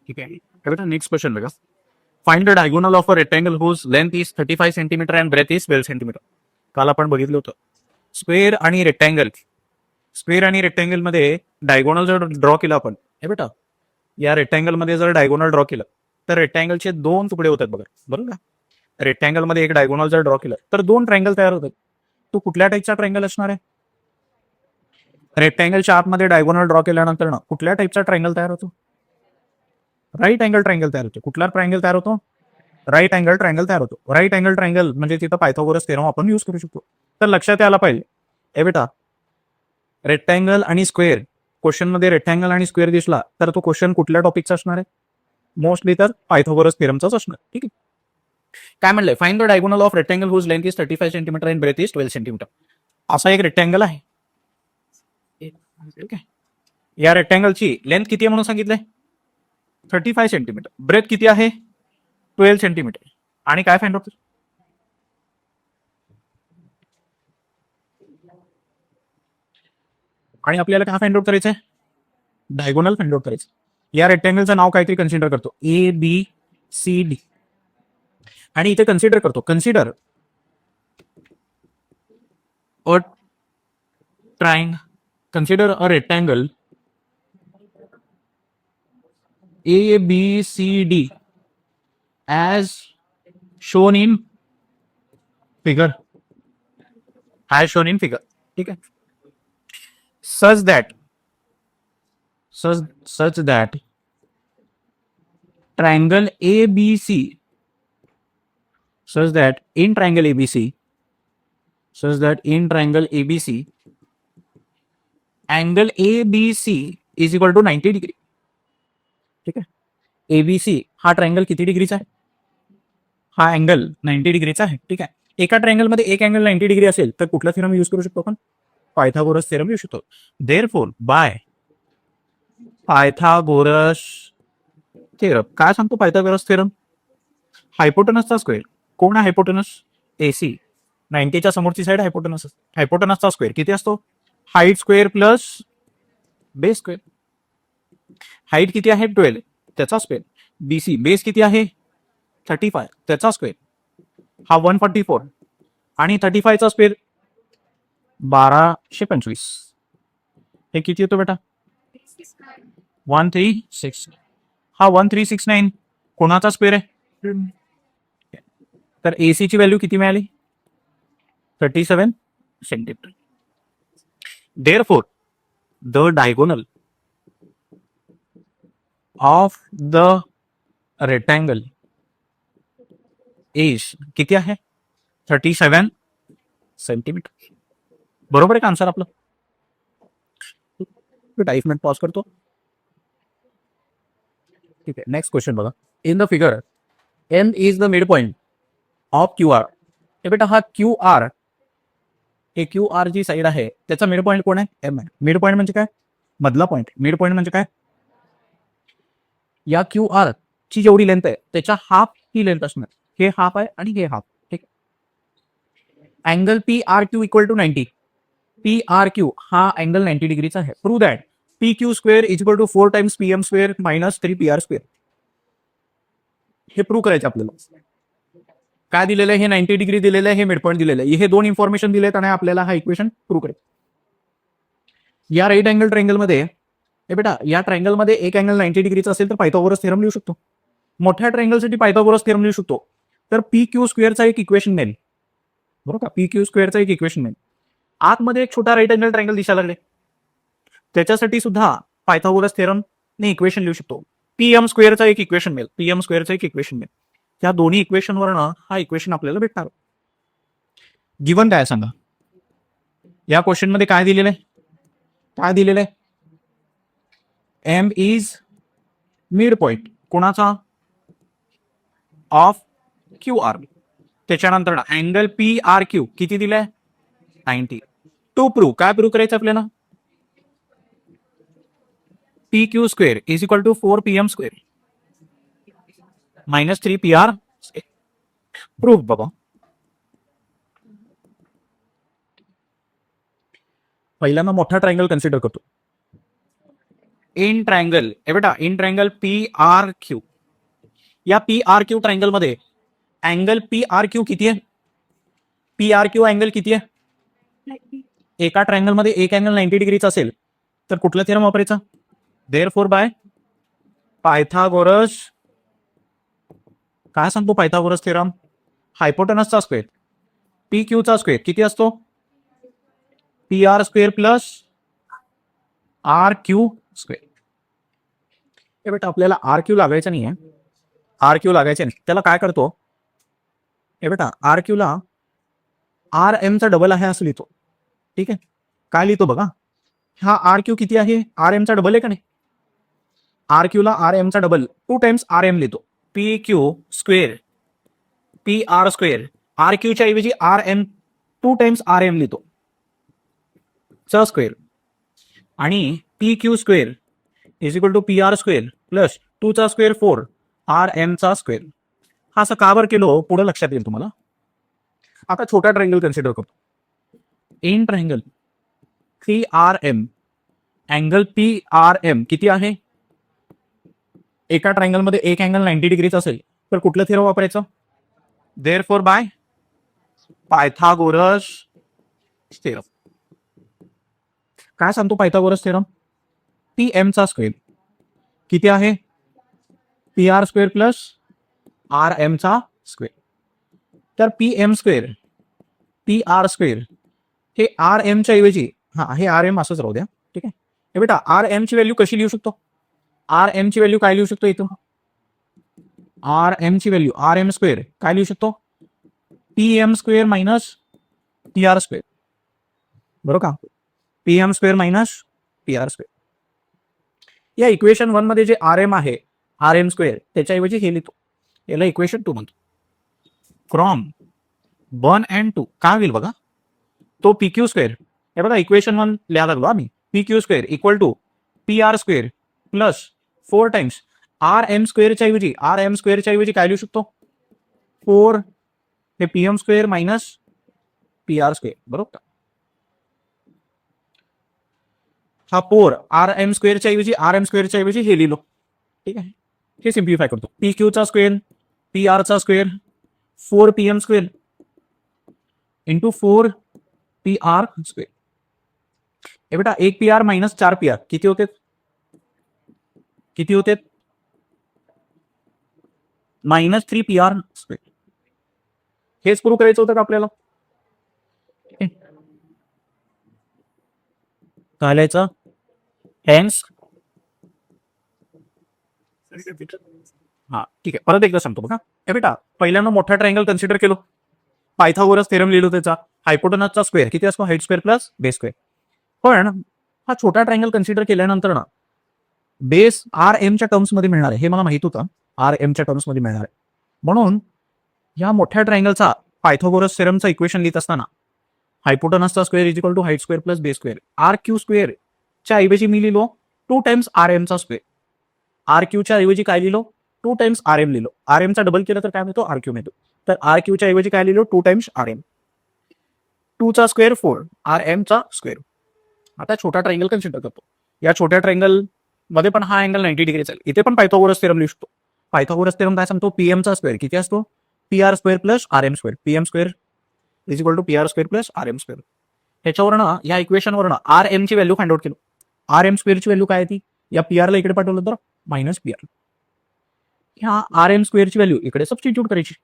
ठीक आहे. बेटा नेक्स्ट क्वेश्चन बघा. Find the diagonal of a rectangle whose length is 35 centimetre and breadth is 12 centimeter. काल आपण बघितलं होतं स्क्वेअर आणि रेक्टँगल. स्क्वेअर आणि रेक्टँगल मध्ये डायगोनल जर ड्रॉ केला आपण, हे बेटा या रेक्टँगल मध्ये जर डायगोनल ड्रॉ केलं तर रेक्टँगलचे दोन तुकडे होतात बघा, बरोबर का? रेक्टँगल मध्ये एक डायगोनल जर ड्रॉ केलं तर दोन ट्रायंगल तयार होतात. तो कुठल्या टाईपचा ट्रायंगल असणार आहे? रेक्टँगलच्या आतमध्ये डायगोनल ड्रॉ केल्यानंतर ना कुठल्या टाईपचा ट्रायंगल तयार होतो? राईट अँगल ट्रायंगल तयार होतो. कुठला ट्रायंगल तयार होतो? राईट अँगल ट्रायंगल तयार होतो. राईट अँगल ट्रायंगल म्हणजे तिथं पायथागोरस थेरम आपण यूज करू शकतो. तर लक्षात यायला पाहिजे, ए बेटा रेक्टँगल आणि स्क्वेअर, क्वेश्चन मध्ये रेक्टँगल आणि स्क्वेअर दिसला तर तो क्वेश्चन कुठल्या टॉपिकचा असणार आहे? मोस्टली तर पायथागोरस थेरमचाच असणार. ठीक आहे. काय म्हणलंय? Find the diagonal of rectangle whose length is 35 centimetre and breadth is 12 centimetre. असा एक रेक्टँगल आहे. ठीक आहे. या रेक्टँगलची लेंथ किती आहे म्हणून सांगितलंय? 35 सेंटीमीटर. ब्रेथ किती आहे? 12 सेंटीमीटर. आणि काय फाइंड आउट? आणि आपल्याला काय फाइंड आउट करायचंय? डायगोनल फाइंड आउट करायचं. या रेक्टँगलचं नाव काहीतरी कन्सिडर करतो, ABCD. आणि इथे कन्सिडर करतो, consider a triangle, consider a rectangle ABCD as shown in figure. As shown in figure. ठीक आहे. such that triangle ABC, such that in triangle ABC angle ABC is equal to 90 degree. ठीक आहे. ABC हा triangle किती डिग्रीचा आहे? हा angle 90 डिग्रीचा आहे. ठीक आहे. एका ट्रायंगल मध्ये एक अँगल 90 डिग्री असेल तर कुठला थेरम यूज करू शकतो आपण? पायथागोरस थेरम यूज शकतो. देअरफॉर बाय पायथागोरस थेरम, काय सांगतो पायथागोरस थेरम? हायपोटेनसचा स्क्वेअर. कोण आहे हायपोटेनस? AC. 90च्या समोरची साईड हायपोटेनस. हायपोटेनसचा स्क्वेअर किती असतो? Height square plus base square. Height किती आहे? 12, त्याचा स्क्वेअर. BC बेस किती आहे? 35, त्याचा स्क्वेअर. हा 144 आणि 35 चा स्क्वेअर 1225. हे किती येतो बेटा? 1369. हा 1369 कोणाचा स्क्वेअर आहे? तर AC ची व्हॅल्यू किती मिळाली? 37 centimetre. Therefore the diagonal of the rectangle is किती आहे? 37 सेंटीमीटर. बरोबर आहे का आन्सर आपलं? 5 मिनिट पॉज करतो. ठीक आहे. नेक्स्ट क्वेश्चन बघा. In the figure M is the mid point of QR. हे बेटा हा QR, हे QR जी साईड आहे त्याचा मिड पॉइंट कोण आहे? M आहे. मिड पॉइंट म्हणजे काय? मधला पॉइंट. मिड पॉइंट म्हणजे काय? या QR ची जेवढी लेंथ आहे त्याच्या हाफ ही लेंथ असणार. हे हाफ आहे आणि हे हाफ. ठीक. Angle PRQ equal to 90. PRQ हा अँगल 90 डिग्रीचा आहे. Prove that PQ square is equal to 4 times PM square minus 3PR square. हे प्रूव्ह करायचं आपल्याला. काय दिलेलं आहे? हे 90 डिग्री दिलेलं आहे, हे मिड पॉइंट दिलेलं आहे. हे दोन इन्फॉर्मेशन दिलेत आणि आपल्याला हा इक्वेशन प्रूव्ह करायचं. या राईट अँगल ट्रायंगल मध्ये, हे बेटा या ट्रायंगल मध्ये एक अँगल 90 डिग्रीचा असेल तर पायथागोरस थेरम लिहू शकतो. मोठ्या ट्रायंगलसाठी पायथागोरस थेरम लिहू शकतो. तर PQ स्क्वेअरचा एक इक्वेशन मिळेल, बरोबर का? PQ स्क्वेअरचा एक इक्वेशन मिळेल. आतमध्ये एक छोटा राईट अँगल ट्रायंगल दिसायला लागले, त्याच्यासाठी सुद्धा पायथागोरस थेरम ने इक्वेशन लिहू शकतो. PM स्क्वेअरचा एक इक्वेशन मिळेल. PM स्क्वेअरचा एक इक्वेशन मिळेल. त्या दोन्ही इक्वेशन वरनं हा इक्वेशन आपल्याला भेटणार. गिवन काय सांगा? या क्वेश्चन मध्ये काय दिलेलं आहे? काय दिलेलं आहे? M इज मिड पॉइंट कोणाचा? Of QR. त्याच्यानंतर अँगल PRQ किती दिलाय? 90. टू प्रूव्ह, काय प्रूव्ह करायचं आपल्याला? PQ square is equal to 4PM square minus 3PR. Prove बाबा. पहिल्यांदा मोठा ट्रायंगल कन्सिडर करतो. इन ट्रायंगल हे बेटा इन ट्रायंगल PRQ, या PRQ ट्रायंगल मध्ये अँगल PRQ किती आहे? PRQ अँगल किती आहे? एका ट्रायंगल मध्ये एक अँगल 90 डिग्रीचा असेल तर कुठला थेरम वापरायचा? देअरफॉर बाय पायथागोरस, काय सांगतो पायथागोरस थेरम? हायपोटेनसचा स्क्वेअर PQ चा स्क्वेअर किती असतो? PR square plus RQ square. हे बेटा आपल्याला RQ लागायचं नाहीये, RQ लागायचे नाही, त्याला काय करतो? हे बेटा RQ ला RM चा डबल आहे असं लिहितो. ठीक आहे, काय लिहितो बघा, हा RQ किती आहे? RM चा डबल आहे का नाही? RQ ला RM चा डबल 2 टाइम्स RM लिहितो. PQ square PR square, RQ च्या ऐवजी RM 2 टाइम्स RM लिहितो चा स्क्वेअर, आणि PQ square is equal to PR square plus 2 चा स्क्वेअर 4 RM चा स्क्वेअर. हा असं का बरं केलो पुढे लक्षात येईल तुम्हाला. आता छोटा ट्रायंगल कन्सिडर करतो. In triangle PRM angle PRM किती आहे? एका ट्रायंगल मध्ये एक अँगल 90 डिग्रीचा असेल तर कुठलं थेरम वापरायचं? Therefore bye Pythagoras theorem. काय सांगतो पायथागोरस थेरम? PM चा स्क्वेअर किती आहे? PR स्क्वेअर प्लस RM चा स्क्वेअर. तर PM स्क्वेअर PR स्क्वेअर हे RM च्या ऐवजी, हा हे RM असंच राहू द्या, ठीक आहे. हे बेटा RM ची व्हॅल्यू कशी लिहू शकतो? RM ची व्हॅल्यू काय लिहू शकतो इथं? RM ची व्हॅल्यू RM स्क्वेअर काय लिहू शकतो? PM square minus PR square, बरोबर का? PM square minus PR square. या इक्वेशन 1 मध्ये जे RM आहे RM स्क्वेअर त्याच्याऐवजी हे लिहितो, याला इक्वेशन 2 म्हणतो. फ्रॉम 1 and 2 काय होईल बघा, तो PQ स्क्वेअर, हे बघा इक्वेशन 1 लिहायला लागलो आम्ही, PQ square equal to PR square plus 4 times RM स्क्वेअरच्या ऐवजी काय लिहू शकतो? 4 हे PM square minus PR square, बरोबर का? हा 4 RM स्क्वेअरच्या ऐवजी हे लिहिलो, ठीक आहे. हे सिम्प्लिफाय करतो. PQ चा स्क्वेअर PR चा square 4 PM square into 4 PR square. हे बेटा 1 PR मायनस 4 PR किती होते? Minus 3 PR square. हेच प्रूव्ह करायचं होतं का आपल्याला? काय लिहायचं? हेन्स, हा ठीक आहे, परत एकदा सांगतो बघा. हे बेटा पहिल्यांदा मोठा ट्रायंगल कन्सिडर केलो, पायथागोरस थेरम लिहिलो, त्याचा हायपोटेनसचा स्क्वेअर किती असतो? Height square plus base square. पण हा छोटा ट्रायंगल कन्सिडर केल्यानंतर ना बेस RM च्या टर्म्स मध्ये मिळणार आहे, हे मला माहित होतं, RM च्या टर्म्स मध्ये मिळणार आहे. म्हणून या मोठ्या ट्रायंगलचा पायथागोरस थेरमचा इक्वेशन लिहित असताना हायपोटेनसचा square is equal to height square plus base square. RQ square च्या ऐवजी मी लिहिलो 2 टाइम्स RM चा स्क्वेअर. RQ च्या ऐवजी काय लिहिलो? 2 टाइम्स RM लिहिलो. RM चा डबल केलं तर काय मिळतो? RQ मिळतो. तर RQ च्या ऐवजी काय लिहिलो? 2 टाइम्स RM. 2 चा स्क्वेअर 4 RM चा स्क्वेअर. आता छोटा ट्रायंगल कन्सिडर करतो. या छोट्या ट्रायंगल मध्ये पण हा अँगल 90 डिग्री चालेल. इथे पण पायथागोरस थेरम लिहू शकतो. पायथागोरस थेरम काय सांगतो? PM चा स्क्वेअर किती असतो? PR square plus RM square. PM square is equal to PR square plus RM square. ह्याच्यावरनं या इक्वेशनवरनं RM ची व्हॅल्यू फाइंड आउट केलो. RM स्क्वेअरची व्हॅल्यू काय ती? या PR ला इकडे पाठवलं तर मायनस PR. ह्या RM स्क्वेअरची व्हॅल्यू इकडे सबस्टिट्यूट करायची.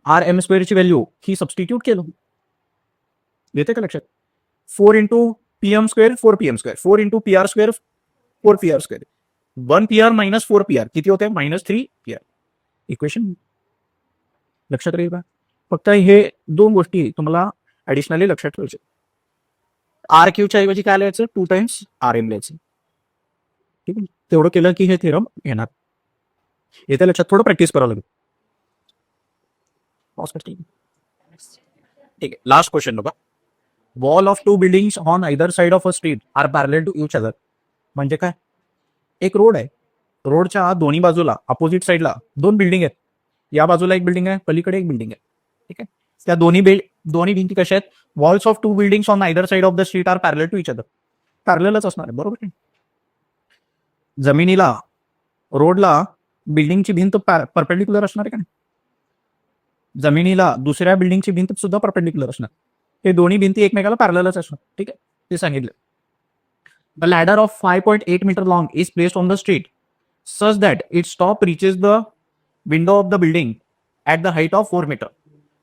RM स्क्वेअरची व्हॅल्यू ही सबस्टिट्यूट केलो, येते का लक्षात? 4 into PM square 4 PM square 4 into PR square 4 PR square 1 PR minus 4 PR किती होते? Minus 3 PR. इक्वेशन लक्षात राहील का? फक्त हे 2 गोष्टी तुम्हाला ऍडिशनली लक्षात ठेवायचे. RQ च्या ऐवजी काय लिहायचं? 2 टाइम्स RM लिहायचं, ठीक आहे. तेवढं केलं की हे थेरम येणार. येते लक्षात? थोडं प्रॅक्टिस करावं लागेल. ठीक आहे, लास्ट क्वेश्चन बघा. Wall of 2 buildings on either side of a street are parallel to each other. म्हणजे काय? एक रोड आहे, रोडच्या दोन्ही बाजूला अपोजिट साइडला 2 बिल्डिंग आहेत. या बाजूला एक बिल्डिंग आहे, पलीकडे एक बिल्डिंग आहे, ठीक आहे. त्या दोन्ही भिंती कशा आहेत? Walls of 2 buildings on either side of the street are parallel to each other. पॅरललच असणार आहे, बरोबर आहे. जमिनीला, रोडला बिल्डिंगची भिंत परपेंडिक्युलर असणार आहे का नाही? जमिनीला दुसऱ्या बिल्डिंगची भिंत सुद्धा परपेंडिक्युलर असणार. हे दोन्ही भिंती एकमेकाला पॅरललच असणार. ठीक आहे, ते सांगितलं. The ladder of 5.8 metre long is placed on the street such that its top reaches the window of the building at the height of 4 meter.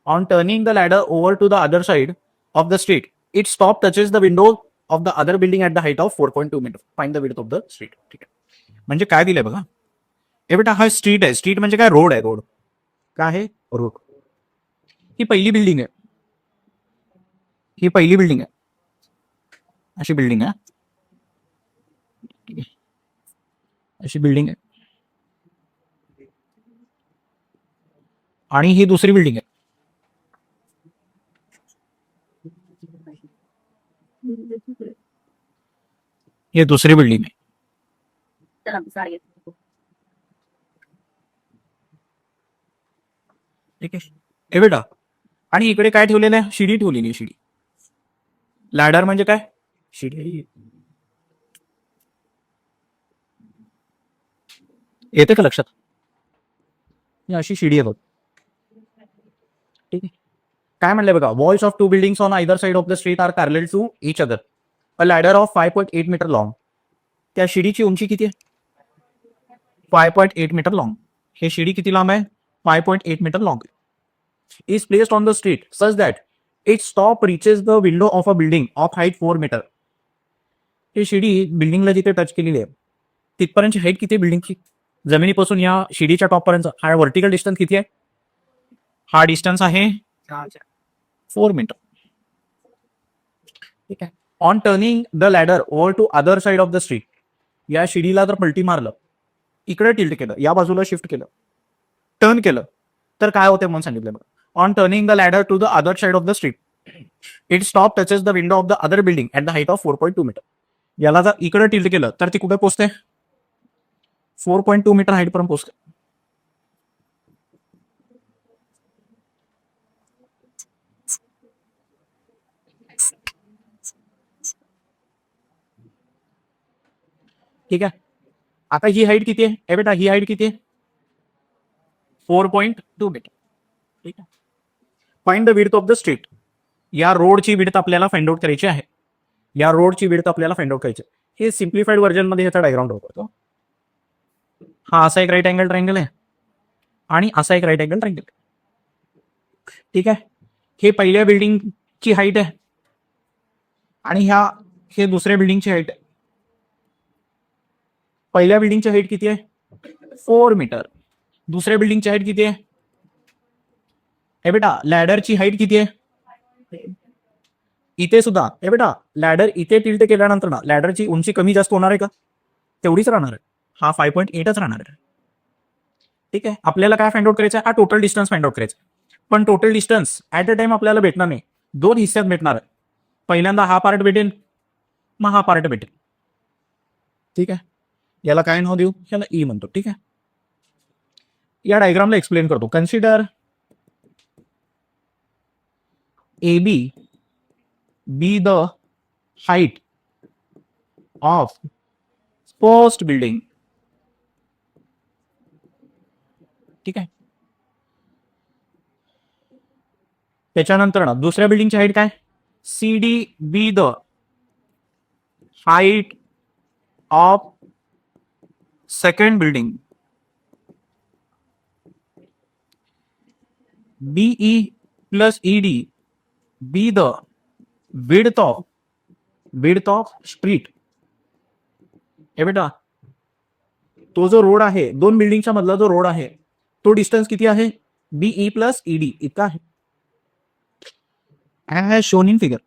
On turning the ladder over to the other side of the street, its top touches the window of the other building at the height of 4.2 meter. Find the width of the street. ठीक आहे, म्हणजे काय दिलंय बघा. हे बेटा हा street आहे. स्ट्रीट म्हणजे काय? रोड आहे. रोड काय आहे? रोड. ही पहिली बिल्डिंग आहे. ही पहिली बिल्डिंग आहे. अशी बिल्डिंग आहे. अशी बिल्डिंग आहे. आणि ही दुसरी बिल्डिंग आहे. ही दुसरी बिल्डिंग आहे. ठीक आहे, हे बेटा. आणि इकडे काय ठेवलेलं आहे? शिडी ठेवलेली आहे. शिडी. लॅडर म्हणजे काय? शिडी. येते का लक्षात? अशी शिडी आहे बघ. ठीक आहे, काय म्हणलंय बघा. Walls of 2 buildings on either side of the street are parallel to each other. A ladder of 5.8 metre long. त्या शिडीची उंची किती आहे? 5.8 मीटर लॉंग. हे शिडी किती लांब आहे? 5.8 metre long. Is placed on the street such that its top reaches the window of a building of height 4 metre. ही शिडी बिल्डिंगला जिथे टच केलेली आहे तिथपर्यंतची हाईट किती आहे बिल्डिंगची? जमिनीपासून या शिडीच्या टॉप पर्यंत हा व्हर्टिकल डिस्टन्स किती आहे? हा डिस्टन्स आहे 4 मीटर. ठीक आहे. On turning the ladder over to other side of the street. या शिडीला जर पलटी मारलं, इकडे टिल्ट केलं, या बाजूला शिफ्ट केलं, टर्न केलं, तर काय होते म्हणून सांगितलं बघा. On turning the ladder to the other side of the street its top touches the window of the other building at the height of 4.2 metre. याला जर इकडे टिल्ट केलं तर ती कुठे पोहोचते? 4.2 मीटर हाईट पर्यंत पोहोचते. ठीक आहे, आता ही हाईट किती आहे? ए बेटा, ही हाईट किती आहे? 4.2 मीटर. ठीक आहे. Find the width of the street. या रोडची विड्थ आपल्याला फाइंड आउट करायची आहे. या रोडची विड्थ आपल्याला फाइंड आउट करायची. हे सिम्प्लिफाईड व्हर्जन मध्ये ह्याचा डायग्राम ड्रॉ करतो. हा असा एक राईट अँगल ट्रायंगल आहे आणि असा एक राईट अँगल ट्रायंगल. ठीक आहे, हे पहिल्या बिल्डिंगची हाईट आहे आणि हे दुसऱ्या बिल्डिंगची हाईट आहे. पहिल्या बिल्डिंगची हाईट किती आहे? 4 मीटर. दुसऱ्या बिल्डिंगची हाईट किती आहे? हे बेटा, लॅडरची हाईट किती आहे? इथे सुद्धा हे बेटा, लॅडर इथे टिल्ट केल्यानंतर ना लॅडरची उंची कमी जास्त होणार आहे का? तेवढीच राहणार आहे. हा 5.8च राहणार आहे. ठीक आहे, आपल्याला काय फाइंड आउट करायचं आहे? हा टोटल डिस्टन्स फाइंड आउट करायचा. पण total distance at a time आपल्याला भेटणार नाही, 2 हिस्स्यात भेटणार आहे. पहिल्यांदा हा पार्ट भेटेल, मग हा पार्ट भेटेल. ठीक आहे, याला काय नाव देऊ? याला ई म्हणतो. ठीक आहे, या डायग्रामला एक्सप्लेन करतो. Consider AB be the height of first building. ठीक आहे, त्याच्यानंतर ना दुसऱ्या बिल्डिंगची हाईट काय? CD be the height of second building. BE plus ED be the width of street. हे बेटा, तो जो रोड आहे, 2 बिल्डिंगच्या मधला जो रोड आहे, तो डिस्टन्स किती आहे? BE प्लस ED इतका आहे. as shown in figure.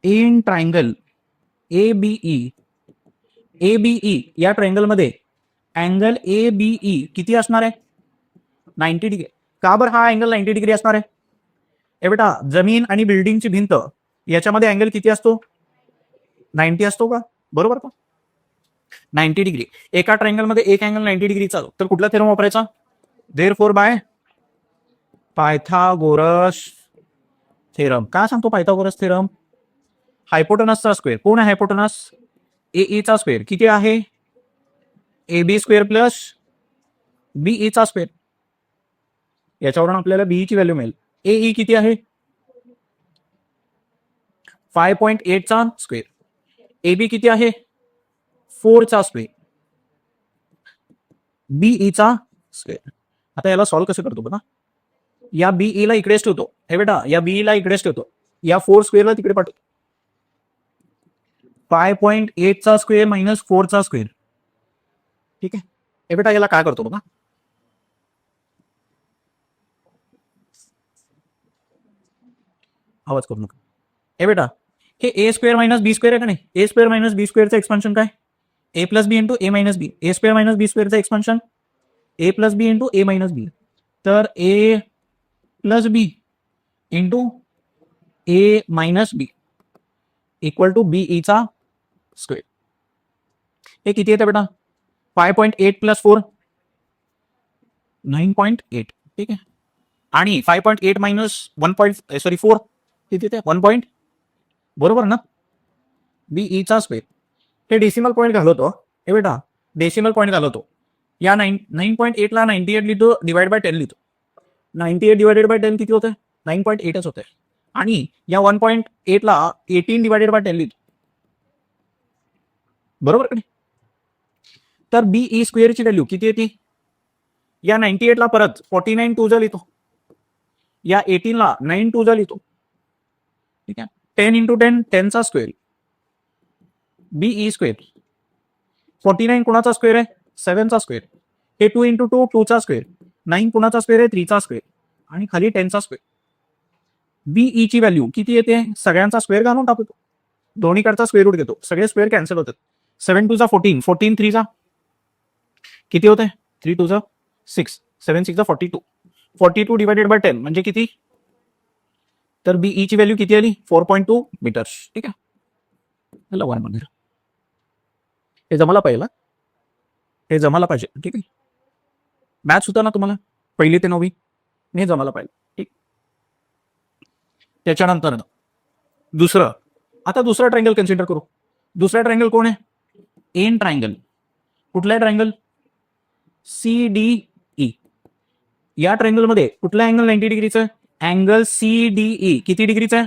In triangle ABE या ट्रायंगल मध्ये अँगल ABE किती असणार आहे? 90 डिग्री. का बरं हा अँगल 90 डिग्री असणार आहे? ए बेटा, जमीन आणि बिल्डिंगची भिंत याच्यामध्ये अँगल किती असतो? 90 असतो का? बरोबर का? 90 डिग्री. एका ट्रायंगल मध्ये एक अँगल 90 डिग्रीचा, तर कुठला थेरम वापरायचा? Therefore bye Pythagoras theorem. काय सांगतो पायथागोरस थेरम? हायपोटनसचा स्क्वेअर. कोण आहे हायपोटनस? ए चा स्क्वेअर किती आहे? ए बी स्क्वेअर प्लस बी चा स्क्वेअर. याच्यावरून आपल्याला बी ची व्हॅल्यू मिळेल. ए किती आहे? 5.8 चा स्क्वेअर. ए बी किती आहे? 4 चा स्क्वेअर. बी चा स्क्वेअर. आता याला सॉल्व्ह कसं करतो बघा. या बी ला इकडेच ठेवतो. हे बेटा या बी ला इकडेच ठेवतो. या 4 स्क्वेअरला तिकडे पाठवतो. 5.8 चा स्क्वेअर मायनस 4 चा स्क्वेअर. ठीक आहे. हे बेटा याला काय करतो बघा. आवाज करू नका. हे बेटा हे A square minus B square आहे का नाही? ए स्क्वेअर मायनस बी स्क्वेअरचं एक्सपान्शन काय? A plus B into A minus B. A square minus B स्क्वेअरचं expansion A plus B into A minus B. तर A plus B into A minus B equal to B चा square. हे किती येतं बेटा? 5.8 plus 4 9.8. ठीक आहे. आणि 5.8 मायनस 4 किती येते? 1. बरोबर ना? बी चा स्क्वेअर. हे डेसिमल पॉईंट घालवतो. हे बेटा डेसिमल पॉईंट घालवतो. या 9.8 ला 98 लिहितो डिवाइड बाय 10 लिहितो. 98 डिवाइडेड बाय 10 किती होते? 9.8च होते. आणि या 1.8 ला 18 डिवाइडेड बाय 10 लिहितो. बरोबर का नाही? तर बी स्क्वेअरची व्हॅल्यू किती येते? या 98 ला परत 49 टू जा लिहितो. या 18 ला 9 टू जा लिहितो. ठीक आहे. 10 इंटू 10 10 चा स्क्वेअर. बी स्क्वेअर. 49 कुणाचा स्क्वेअर आहे? 7 चा स्क्वेअर. हे 2 इंटू 2 2 चा स्क्वेअर. 9 कुणाचा स्क्वेअर आहे? 3 चा स्क्वेअर. आणि खाली 10 चा स्क्वेअर. बी ची व्हॅल्यू किती येते? सगळ्यांचा स्क्वेअर घालून टाकतो. दोन्हीकडचा स्क्वेअर रूट घेतो. सगळे स्क्वेअर कॅन्सल होतात. 7 टू जा 14 14 3 जा किती होते? 3 टू जा 6 7 6 जा 42. 42 डिवाइडेड बाय 10 म्हणजे किती? तर बी ची व्हॅल्यू किती आली? 4.2 मीटर्स. ठीक आहे. चला 1 मध्ये हे जमाला पाहिजे. हे जमाला पाहिजे. ठीक आहे. मॅथ्स होता ना तुम्हाला पहिली ते 9वी? हे जमाला पाहिजे. ठीक. त्याच्यानंतर दुसरं. आता दुसरा ट्रायंगल कन्सिडर करू. दुसरा ट्रायंगल कोण आहे? N triangle. कुठला ट्रायंगल? CDE. या ट्रायंगल मध्ये कुठला अँगल 90 डिग्रीचा आहे? अँगल CDE किती डिग्रीचा आहे?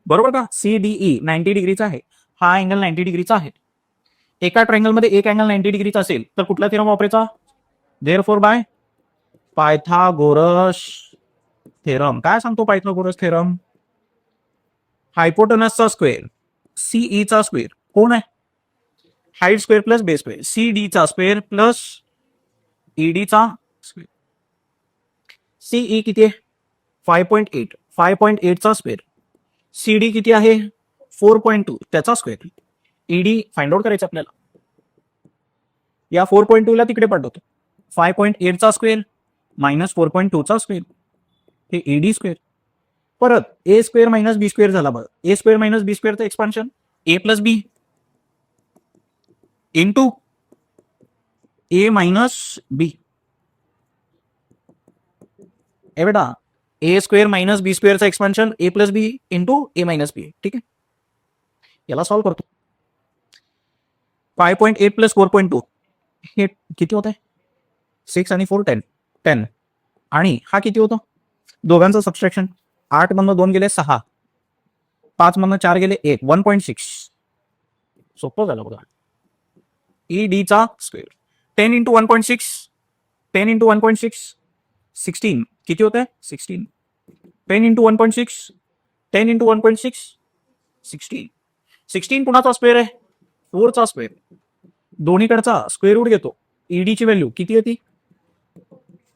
बरोबर का? CDE 90 डिग्रीचा आहे. हा अँगल 90 डिग्रीचा आहे. एका ट्रायंगल मध्ये एक अँगल 90 डिग्रीचा असेल तर कुठला थेरम वापरायचा? Therefore bye Pythagoras theorem. काय सांगतो पायथागोरस थेरम? हायपोटनसचा स्क्वेअर CE चा स्क्वेअर कोण आहे? Height square plus base square. CD चा स्क्वेअर प्लस ED चा स्क्वेअर. CE किती आहे? 5.8. 5.8 चा स्क्वेअर. CD किती आहे? 4.2 त्याचा स्क्वेअर. ED फाइंड आउट करायचं आपल्याला. या 4.2 ला तिकडे पाठवतो. 5.8 चा स्क्वेअर मायनस 4.2 चा स्क्वेअर. हे ED स्क्वेअर. परत ए स्क्वेअर मायनस बी स्क्वेअर झाला बघा. ए स्क्वेअर मायनस बी स्क्वेअरचं expansion A plus B into A minus B. ए बेटा ए स्क्वेअर मायनस बी स्क्वेअरचं expansion A plus B into A minus बी. ठीक आहे. याला सॉल्व्ह करतो. 5.8 प्लस 4.2 हे किती होत आहे? 6 आणि 4 10 10. आणि हा किती होतो? दोघांचं सबस्ट्रॅक्शन. 8 मधनं 2 गेले 6. 5 मधनं 4 गेले 1. 1.6. सोपं झालं बघा. ED चा स्क्वेअर. 10 इंटू 1.6 10 इंटू 1.6 16 किती होत आहे? 16. 10 इंटू 1.6 10 इंटू 1.6 16. 16 कुणाचा स्क्वेअर आहे? 4 चा स्क्वेअर. दोन्हीकडचा स्क्वेअर रूट घेतो. ED ची व्हॅल्यू किती येते?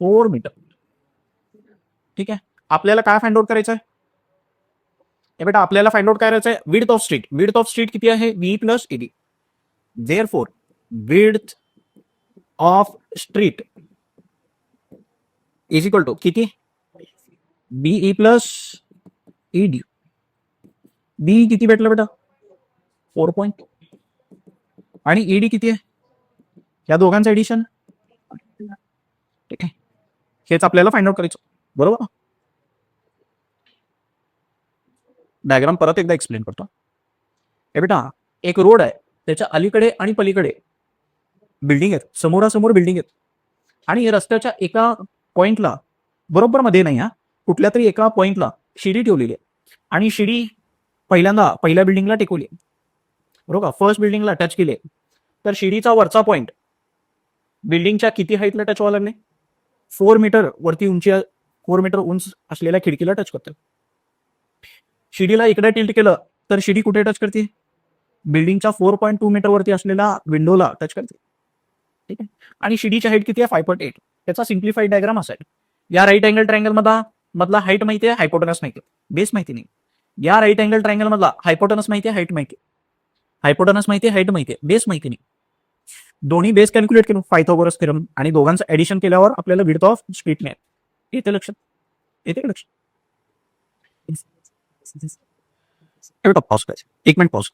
4 मीटर. ठीक आहे. आपल्याला काय फाइंड आउट करायचं आहे? हे बेटा आपल्याला फाइंड आउट करायचं आहे width of street. Width of street किती आहे? V plus ED. Therefore width of street is equal to किती? BE plus ED. बी किती भेटलं बेटा? 4.2. आणि ED किती आहे? या दोघांचं एडिशन. ठीक आहे. हेच आपल्याला फाइंड आउट करायचं. बरोबर. डायग्राम परत एकदा एक्सप्लेन करतो. हे बेटा, एक रोड आहे, त्याच्या अलीकडे आणि पलीकडे बिल्डिंग आहेत, समोरासमोर बिल्डिंग आहेत, आणि रस्त्याच्या एका पॉइंटला, बरोबर मध्ये नाही हा, कुठल्या तरी एका पॉइंटला शिडी ठेवलेली आहे, आणि शिडी पहिल्या बिल्डिंगला टेकवली, बरोबर. फर्स्ट बिल्डिंगला टच केली, तर शिडीचा वरचा पॉइंट बिल्डिंगच्या किती हाईटला टच व्हायला लागले? 4 मीटर वरती उंची, 4 मीटर उंच असलेल्या खिडकीला टच करते. शिडीला इकडे टिल्ट केलं तर शिडी कुठे टच करते? बिल्डिंगच्या 4.2 मीटर वरती असलेल्या विंडोला टच करते. ठीक आहे. आणि शिडीची हाईट किती आहे? 5.8. त्याचा सिम्प्लिफाईड डायग्राम असा आहे. या राईट अँगल ट्रायंगल मधला हाईट माहिती आहे, हायपोटेनस माहिती आहे, बेस माहिती नाही. या राईट अँगल ट्रायंगल मधला हायपोटेनस माहिती आहे, हाईट माहिती आहे, हायपोटेनस माहिती आहे, हाईट माहिती आहे, बेस माहिती नाही. दोन्ही बेस कॅल्क्युलेट करून पायथागोरस थेरम आणि दोघांचं ऍडिशन केल्यावर आपल्याला विड्थ ऑफ स्ट्रीट मिळेल. येते लक्षात? येते का लक्षात? पॉज करायचं, 1 मिनिट पॉज.